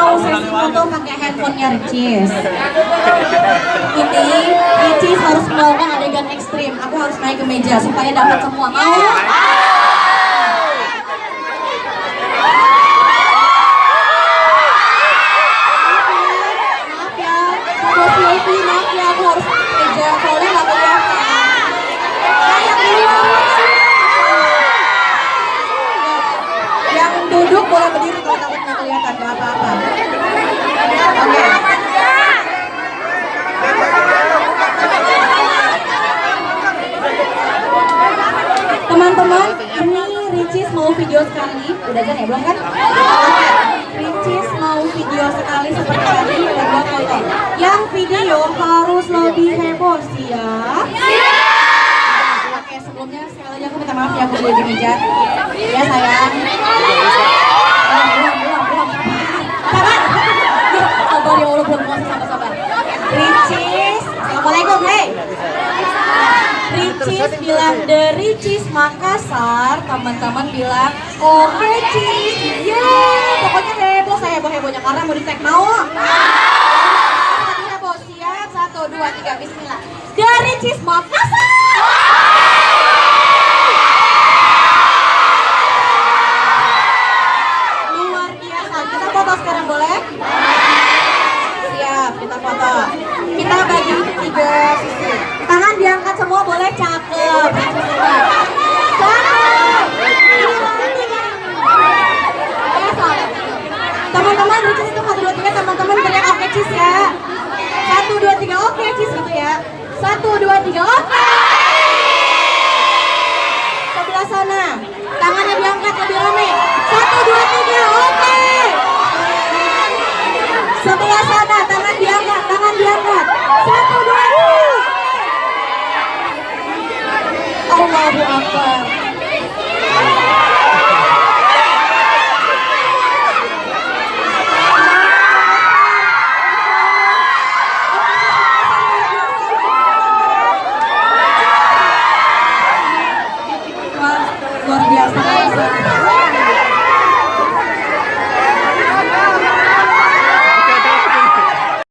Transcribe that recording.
mau sesi foto pakai handphonenya Ricis. Ini Ricis harus melakukan adegan ekstrim. Aku harus naik ke meja supaya dapat semua. Mau? Maaf ya, aku harus meja soalnya nggak kelihatan. Yang duduk boleh berdiri kalau takut nggak kelihatan, nggak apa-apa. Oke. Teman-teman, ini Ricis mau video sekali. Udah kan ya, belum kan? Oke. Ricis mau video sekali seperti tadi dan buat foto. Yang video harus lebih heboh sih ya. Oke, sebelumnya sekali lagi aku minta maaf ya aku beli di meja. Ya sayang. Belum. Sabar ya Allah, belum puasa, sabar. Ricis, assalamualaikum, hey. Ricis bilang The Ricis Makassar, teman-teman bilang oke Cis, yeay, pokoknya heboh, saya heboh-hebohnya karena mau di tag mau. Heboh, siap, 1, 2, 3, bismillah. The Ricis Makassar.